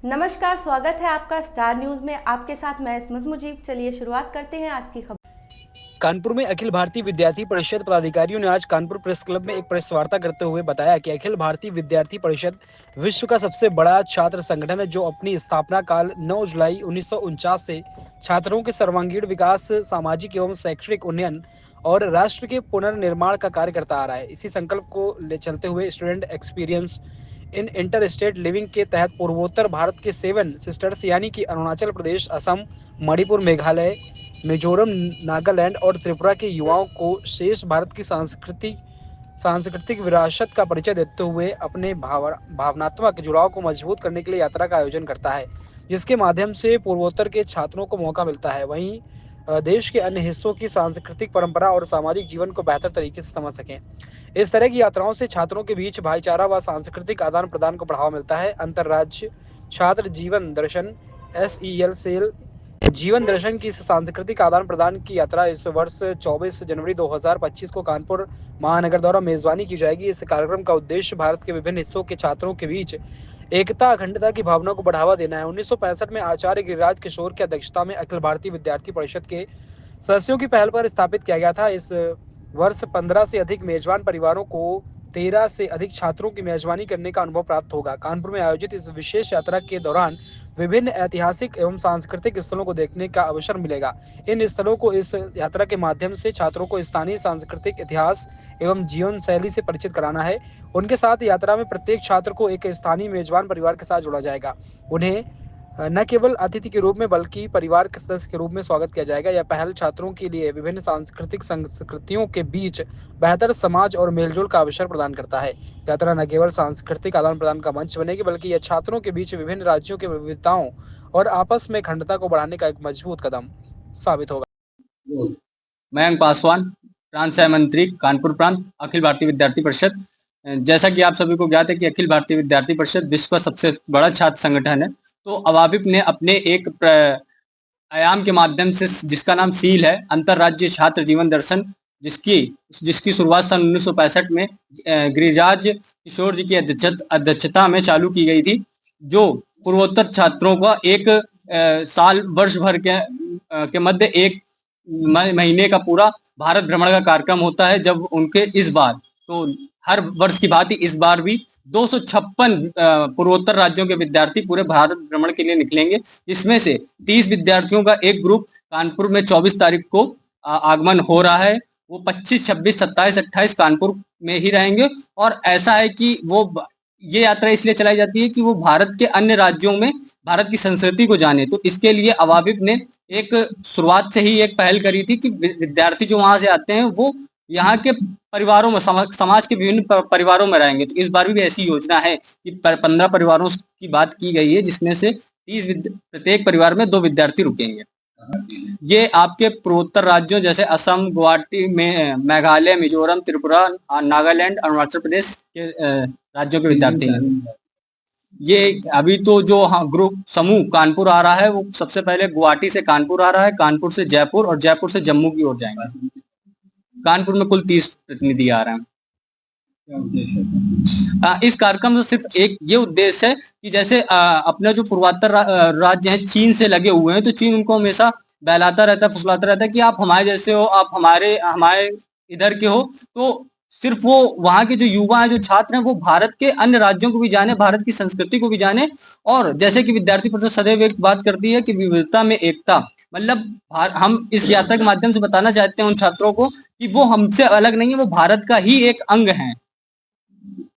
नमस्कार, स्वागत है आपका स्टार न्यूज में। आपके साथ मैं इस्मत मुजीब। चलिए शुरुआत करते हैं आज की खबर। कानपुर में अखिल भारतीय विद्यार्थी परिषद पदाधिकारियों ने आज कानपुर प्रेस क्लब में एक प्रेस वार्ता करते हुए बताया कि अखिल भारतीय विद्यार्थी परिषद विश्व का सबसे बड़ा छात्र संगठन है, जो अपनी स्थापना काल 9 जुलाई 1949 से छात्रों के सर्वांगीण विकास, सामाजिक एवं शैक्षणिक उन्नयन और राष्ट्र के पुनर्निर्माण का कार्य करता आ रहा है। इसी संकल्प को ले चलते हुए student experience in inter state living के तहत पूर्वोत्तर भारत के 7 सिस्टर्स यानी कि अरुणाचल प्रदेश, असम, मणिपुर, मेघालय, मिजोरम, नागालैंड और त्रिपुरा के युवाओं को शेष भारत की सांस्कृतिक विरासत का परिचय देते हुए अपने भावनात्मक जुड़ाव को मजबूत करने के लिए यात्रा का आयोजन करता है, जिसके माध्यम से पूर्वोत्तर के छात्रों को मौका मिलता है वहीं देश के अन्य हिस्सों की सांस्कृतिक परंपरा और सामाजिक जीवन को बेहतर तरीके से समझ सकें। इस तरह की यात्राओं से छात्रों के बीच भाईचारा व सांस्कृतिक आदान प्रदान को बढ़ावा मिलता है। अंतर्राज्य छात्र जीवन दर्शन SEL सेल जीवन दर्शन की इस सांस्कृतिक आदान प्रदान की यात्रा इस वर्ष 24 जनवरी 2025 को कानपुर महानगर द्वारा मेजबानी की जाएगी। इस कार्यक्रम का उद्देश्य भारत के विभिन्न हिस्सों के छात्रों के बीच एकता, अखंडता की भावना को बढ़ावा देना है। 1965 में आचार्य गिरिराज किशोर की अध्यक्षता में अखिल भारतीय विद्यार्थी परिषद के सदस्यों की पहल पर स्थापित किया गया था। इस वर्ष 15 से अधिक मेजबान परिवारों को 13 से अधिक छात्रों की मेजबानी करने का अनुभव प्राप्त होगा। कानपुर में आयोजित इस विशेष यात्रा के दौरान विभिन्न ऐतिहासिक एवं सांस्कृतिक स्थलों को देखने का अवसर मिलेगा। इन स्थलों को इस यात्रा के माध्यम से छात्रों को स्थानीय सांस्कृतिक इतिहास एवं जीवन शैली से परिचित कराना है। उनके साथ यात्रा में प्रत्येक छात्र को एक स्थानीय मेजबान परिवार के साथ जोड़ा जाएगा। उन्हें न केवल अतिथि के रूप में बल्कि परिवार के सदस्य के रूप में स्वागत किया जाएगा। यह पहल छात्रों के लिए विभिन्न सांस्कृतिक संस्कृतियों के बीच बेहतर समाज और मेलजोल का अवसर प्रदान करता है। यात्रा न केवल सांस्कृतिक आदान प्रदान का मंच बनेगी, बल्कि यह छात्रों के बीच विभिन्न राज्यों के विविधताओं और आपस में अखंडता को बढ़ाने का एक मजबूत कदम साबित होगा। मयंक पासवान, प्रांत सह मंत्री, कानपुर प्रांत, अखिल भारतीय विद्यार्थी परिषद। जैसा कि आप सभी को ज्ञात है कि अखिल भारतीय विद्यार्थी परिषद विश्व का सबसे बड़ा छात्र संगठन है। तो अवाबिप ने अपने एक आयाम के माध्यम से, जिसका नाम सील है, अंतर्राज्यीय छात्र जीवन दर्शन, जिसकी शुरुआत सन 1965 में गिरिराज किशोर जी की अध्यक्षता में चालू की गई थी, जो पूर्वोत्तर छात्रों का एक साल वर्ष भर के मध्य एक महीने का पूरा भारत भ्रमण का कार्यक्रम होता है। जब उनके इस बार, तो हर वर्ष की भांति इस बार भी 256 पूर्वोत्तर राज्यों के विद्यार्थी पूरे भारत भ्रमण के लिए निकलेंगे, जिसमें से 30 विद्यार्थियों का एक ग्रुप कानपुर में 24 तारीख को आगमन हो रहा है। वो 25, 26, 27, 28 कानपुर में ही रहेंगे। और ऐसा है कि ये यात्रा इसलिए चलाई जाती है कि वो भारत के अन्य राज्यों में भारत की संस्कृति को जाने। तो इसके लिए अवाबिप ने एक शुरुआत से ही एक पहल करी थी कि विद्यार्थी जो वहां से आते हैं वो यहाँ के परिवारों में, समाज के विभिन्न परिवारों में रहेंगे। तो इस बार भी ऐसी योजना है कि 15 परिवारों की बात की गई है, जिसमें से 30 प्रत्येक परिवार में 2 विद्यार्थी रुकेंगे। ये आपके पूर्वोत्तर राज्यों जैसे असम, गुवाहाटी में, मेघालय, मिजोरम, त्रिपुरा, नागालैंड, अरुणाचल प्रदेश के राज्यों के विद्यार्थी हैं। ये अभी तो जो ग्रुप समूह कानपुर आ रहा है, वो सबसे पहले गुवाहाटी से कानपुर आ रहा है, कानपुर से जयपुर और जयपुर से जम्मू की ओर जाएंगे। कानपुर में कुल 30 प्रतिनिधि आ रहे हैं। इस कार्यक्रम में सिर्फ एक ये उद्देश्य है कि जैसे अपने जो पूर्वोत्तर राज्य हैं चीन से लगे हुए हैं, तो चीन उनको हमेशा बहलाता रहता है, फुसलाता रहता है कि आप हमारे जैसे हो, आप हमारे इधर के हो। तो सिर्फ वो वहाँ के जो युवा हैं, जो छात्र हैं, वो भारत के अन्य राज्यों को भी जाने, भारत की संस्कृति को भी जाने। और जैसे कि विद्यार्थी परिषद सदैव एक बात करती है कि विविधता में एकता, मतलब हम इस यात्रा के माध्यम से बताना चाहते हैं उन छात्रों को कि वो हमसे अलग नहीं है, वो भारत का ही एक अंग है।